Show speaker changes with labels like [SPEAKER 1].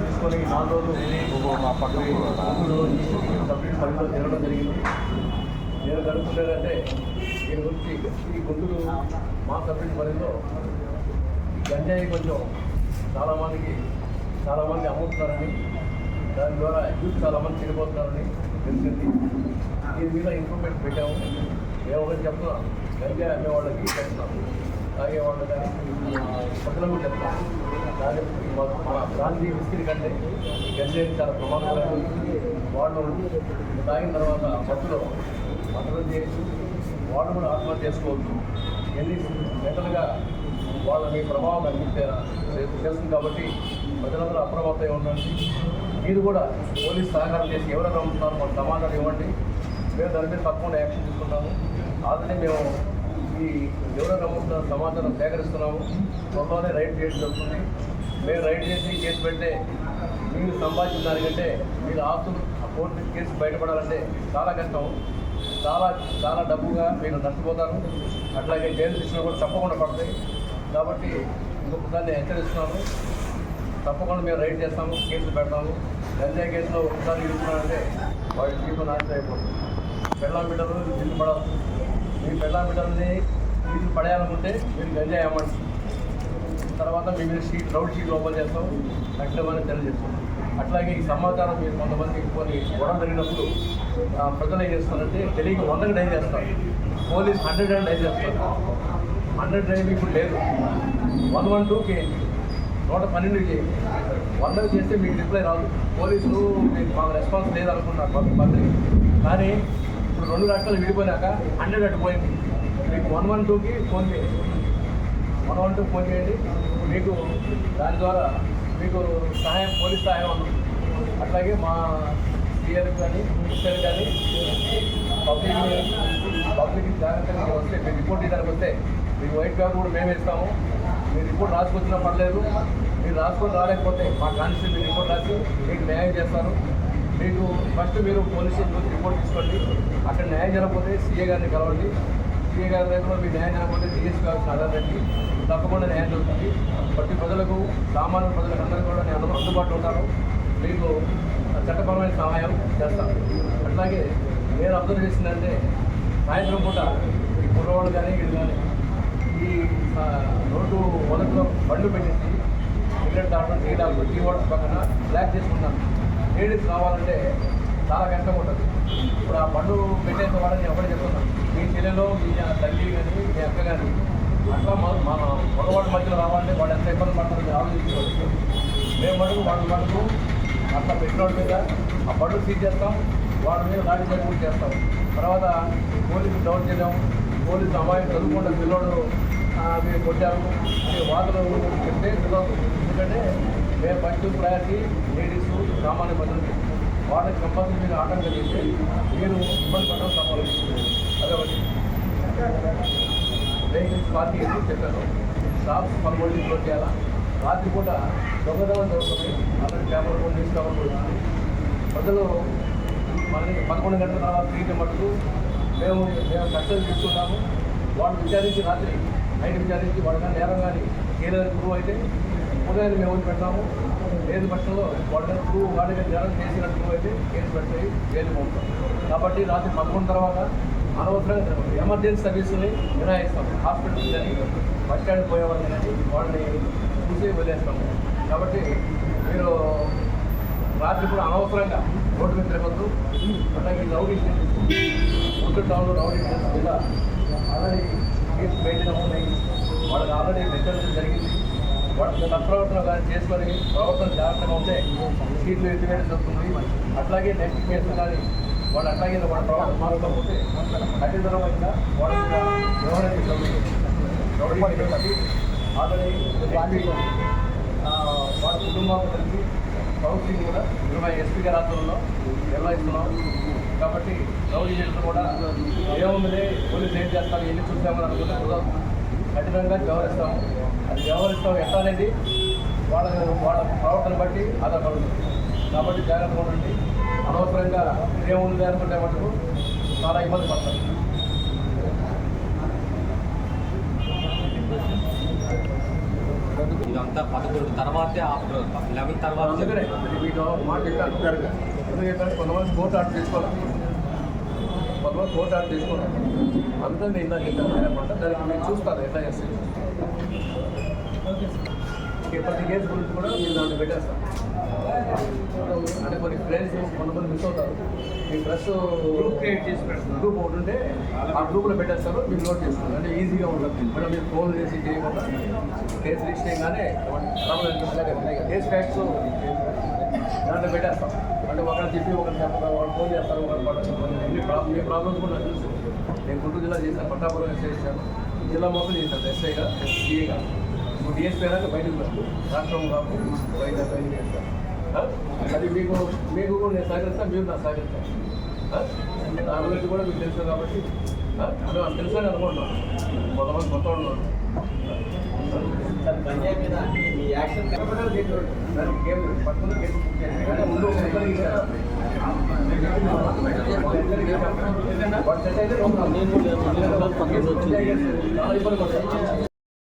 [SPEAKER 1] తీసుకొని 4 రోజులు మా పక్కన తిరగడం జరిగింది. నేను జరుగుతుందంటే దీని గురించి ఈ గుంటూరు మా సబ్సిడీ పరిధిలో గంజాయి కొంచెం చాలామంది అమ్ముతున్నారని, దాని ద్వారా యూత్ చాలామంది చనిపోతున్నారని తెలిసింది. దీని మీద ఇంప్రూవ్మెంట్ పెట్టాము. ఏమని చెప్తున్నాం, గంజాయి అమ్మే వాళ్ళకి చెప్తున్నాము, తాగే వాళ్ళు కానీ పక్కన కూడా చెప్తాము. దాని మన గాంధీ విస్కిరి కంటే ఈ గంజాయి చాలా ప్రమాదకరమైనది. వాళ్ళు తాగిన తర్వాత మత్తులో మంటలు చేయొచ్చు, వాళ్ళు కూడా ఆత్మహత్య చేసుకోవచ్చు. ఎన్ని మెంటల్గా వాళ్ళని ప్రభావం చేస్తుంది. కాబట్టి ప్రజలందరూ అప్రమత్తంగా ఉండండి. మీరు కూడా పోలీస్ సహకారం చేసి ఎవరైనా ఉంటున్నారో మాకు సమాధానం ఇవ్వండి. మేము దాని మీద తప్పకుండా యాక్షన్ తీసుకుంటాము. ఆల్రెడీ మేము ఈ ఎవరైనా ఉంటున్నారో సమాచారం సేకరిస్తున్నాము. త్వరలోనే రైడ్ చేయడం జరుగుతుంది. మేము రైడ్ చేసి కేసు పెడితే మీరు సంపాదించిన దానికంటే మీరు ఆస్తులు కోర్టు కేసు బయటపడాలంటే చాలా కష్టం. చాలా డబ్బుగా మీరు నష్టపోతారు. అట్లాగే జైలు శిక్షణ కూడా తప్పకుండా పడతాయి. కాబట్టి ఇంకొకసారి నేను హెచ్చరిస్తున్నాను, తప్పకుండా మేము రైడ్ చేస్తాము, కేసులు పెడతాము. గంజాయి కేసులో ఒకసారి చూస్తున్నారంటే వాడి జీవితం నాశనం అయిపోతుంది. పెళ్ళాం బిడ్డలు ఇల్లు పడాలి. మీ పెళ్ళాం బిడ్డలని ఇల్లు పడేయాలనుకుంటే మీరు గంజాయి అమ్మండి. తర్వాత మీ మీద రౌడ్ షీట్ ఓపెన్ చేస్తాం, కఠినమైన చర్యలు చేస్తాం. అట్లాగే ఈ సమాచారం మీరు కొంతమంది కొన్ని గొడవ జరిగినప్పుడు ప్రజలు ఏం చేస్తారంటే తెలియక 100కి డైల్ చేస్తారు. పోలీస్ 100 అని డైల్ చేస్తారు. 100 డైల్ ఇప్పుడు లేదు. 112 చేయండి, 112 చేయండి. 100 చేస్తే మీకు రిప్లై రాదు. పోలీసులు మీకు మాకు రెస్పాన్స్ లేదనుకున్నారు పబ్లిక్. కానీ ఇప్పుడు 2 రాష్ట్రాలు విడిపోయినాక 100 అడ్డుపోయింది. మీకు 112కి ఫోన్ చేయండి, 112 ఫోన్ చేయండి. మీకు దాని ద్వారా మీకు సహాయం, పోలీస్ సహాయం ఉంటుంది. అట్లాగే మా సిఆర్ కానీ మినిస్టర్ కానీ పబ్లిక్ జాగ్రత్తగా వస్తే మీరు రిపోర్ట్ ఇవ్వడానికి వస్తే మీకు వైట్ పేపర్ కూడా మేము ఇస్తాము. మీరు రిపోర్ట్ రాసుకొచ్చినా పర్లేదు. మీరు రాసుకొని రాలేకపోతే మా కానిస్టేబుల్ మీరు రిపోర్ట్ రాసి మీకు న్యాయం చేస్తారు. మీకు ఫస్ట్ మీరు పోలీస్ స్టేషన్ రిపోర్ట్ తీసుకోండి. అక్కడ న్యాయం జరగకపోతే సీఏ గారిని కలవండి. సీఏ గారి దగ్గర మీకు న్యాయం జరగకపోతే డిఎస్పీ గారికి ఆధారండి. తప్పకుండా న్యాయం జరుగుతుంది. ప్రతి ప్రజలకు, సామాన్య ప్రజలకు అందరూ కూడా నేను అందుబాటులో ఉంటాను. మీకు చట్టపరమైన సహాయం చేస్తాను. అట్లాగే నేను అబ్జర్వ్ చేసిందంటే సాయంత్రం పూట ఈ కుర్రవాళ్ళు కానీ వీళ్ళు కానీ ఈ రోడ్డు మొదట్లో బండ్లు పెట్టేసి సిగరెట్ తాగడం, టీ తాగడం, టీ వాటర్ పక్కన బ్లాక్ చేసుకుంటాను. లేడీస్ కావాలంటే చాలా కష్టం ఉంటుంది. ఇప్పుడు ఆ బండ్లు పెట్టేసిన వాళ్ళని ఎవరు చెప్తున్నాను, మీ చెల్లెలో మీ తల్లి కానీ మీ అక్క కానీ అట్లా మన మగవాడి మధ్యలో రావాలంటే వాళ్ళు ఎంత ఇబ్బంది పడుతుందో ఆలోచించుకోవచ్చు. మేము మటుకు అట్లా పెట్టినోడి మీద ఆ బళ్ళు సీజ్ చేస్తాం, వాళ్ళ మీద దాడి చేయడం చేస్తాం. తర్వాత పోలీసులు డౌన్ చేయడం, పోలీసులు అమ్మాయిని చదువుకుంటే పిల్లోడు మీరు కొట్టారు అనే వార్తలు చెప్తే తెలియదు. ఎందుకంటే మేము ఫస్ట్ ప్రయారిటీ లేడీస్, సామాన్య ప్రజలకి. వాళ్ళకి కంపల్సరీ మీరు ఆటంకం చేస్తే మీరు ఇబ్బంది పడడం తప్పదు. అదొకటి. వెహికల్స్ పార్కింగ్ ఎందుకు చెప్పాను, షాప్స్ 11 క్లోజ్ చేయాలా. రాత్రి పూట దొంగతనం జరుగుతుంది. అలాంటి పేపర్ కూడా న్యూస్ పేపర్ కూడా వచ్చింది. ప్రజలు మనకి 11 గంటల తర్వాత తిరిగితే మటుకు మేము కష్టం తీసుకుంటాము. వాళ్ళు విచారించి రాత్రి నైట్ విచారించి వాళ్ళ నేరం కానీ ఏదైనా ప్రూవ్ అయితే ఉదయాన్ని మేము వచ్చి పెడతాము. లేదు పక్షంలో వాళ్ళ ప్రూవ్ వాడికి నేరం చేసినట్టు ప్రూవ్ అయితే కేసు పెడతాయి, జైలు పంపుతాం. కాబట్టి రాత్రి 11 తర్వాత అనవసరంగా ఎమర్జెన్సీ సర్వీసుని మినహాయిస్తాం. హాస్పిటల్స్ కానీ బస్ స్టాండ్ పోయేవాళ్ళని కానీ వాళ్ళని చూసి వదిలేస్తాము. కాబట్టి మీరు రాత్రి కూడా అనవసరంగా రోడ్డు మీద తిరగద్దు. అలాగే రౌడీ గుంటూరు టౌన్లో రౌడీ మీద ఆల్రెడీ కేసు పెట్టడం ఉన్నాయి. వాళ్ళకి ఆల్రెడీ హెచ్చరించడం జరిగింది. వాళ్ళకి సత్ప్రవర్తన కానీ చేసుకొని ప్రవర్తన జాగ్రత్తగా ఉంటే సీట్లు ఎత్తివేయడం జరుగుతుంది. అట్లాగే నెక్స్ట్ కేసు కానీ వాళ్ళు అట్లాగే వాళ్ళ ప్రవర్తన మారుకోకపోతే కఠినమైన వాళ్ళ మీద వ్యవహరించడం జరుగుతుంది. రౌడీ ఆల్రెడీ వాళ్ళ కుటుంబాలు కలిసి కౌన్సిలింగ్ కూడా 20 ఎస్పీ గారి ఆధ్వర్యంలో నిర్వహిస్తున్నాం. కాబట్టి రౌడీ చేతులు కూడా ఏముంది పోలీసులు ఏం చేస్తారు, ఎన్ని చూసామని అనుకుంటే కుదరదు. కఠినంగా వ్యవహరిస్తాము. అది వ్యవహరిస్తాం ఎట్లా అనేది వాళ్ళ ప్రవర్తన బట్టి ఆధారపడుతుంది. కాబట్టి జాగ్రత్తగా ఉండండి. అనవసరంగా ఏముంది అనుకుంటే మటుకు చాలా ఇబ్బంది పడతారు.
[SPEAKER 2] అంతా 11 తర్వాతే ఆఫ్టర్ 11 తర్వాత
[SPEAKER 1] అందుకనే మీకు ఒక మాట చెప్పాను ఎందుకు చెప్పాను కొంతమంది కోర్టు ఆర్డర్ తీసుకోవాలి కొంతమంది కోర్టు ఆర్డర్ తీసుకోవాలి అంతా నేను ఇందాక చెప్పాను అనమాట దానికి మీరు చూస్తారు ఎట్లా చేస్తారు ప్రతి కేసు గురించి కూడా మీరు దాంట్లో పెట్టేస్తారు అంటే కొన్ని ఫ్రెండ్స్ కొంతమంది మిస్ అవుతారు మీ ప్రెస్
[SPEAKER 3] గ్రూప్ క్రియేట్ చేసి పెడతారు
[SPEAKER 1] గ్రూప్ ఒకటి ఉంటే ఆ గ్రూప్లో పెట్టేస్తారు మీరు నోట్ చేస్తారు అంటే ఈజీగా ఉంటుంది మనం మీరు ఫోన్ చేసి చేయకుండా కేసు రిజిస్టర్ చేయగానే కేసు ఫ్యాక్ట్స్ దాంట్లో పెట్టేస్తాం అంటే ఒకరు చెప్పి ఒకరు చెప్తారు వాళ్ళు ఫోన్ చేస్తారు ఒకరు పడతారు మీ ప్రాబ్లమ్స్ కూడా నాకు తెలుసు నేను గుంటూరు జిల్లా చేశాను పట్టాపురం ఎస్ఐ చేశాను జిల్లా మొత్తం చేశాను ఎస్ఐగా సిఏగా ఇప్పుడు డిఎస్పీ అయినాక బయటకు వెళ్తాను రాష్ట్రం కాపు బయటకు చేస్తాను అది మీకు కూడా నేను సహకరిస్తాను మీరు నాకు సహకరిస్తాను నా గురించి కూడా మీకు తెలుసు కాబట్టి అది తెలుసని అనుకుంటున్నాను కొంతమంది కొత్త ఉన్నారు ముందు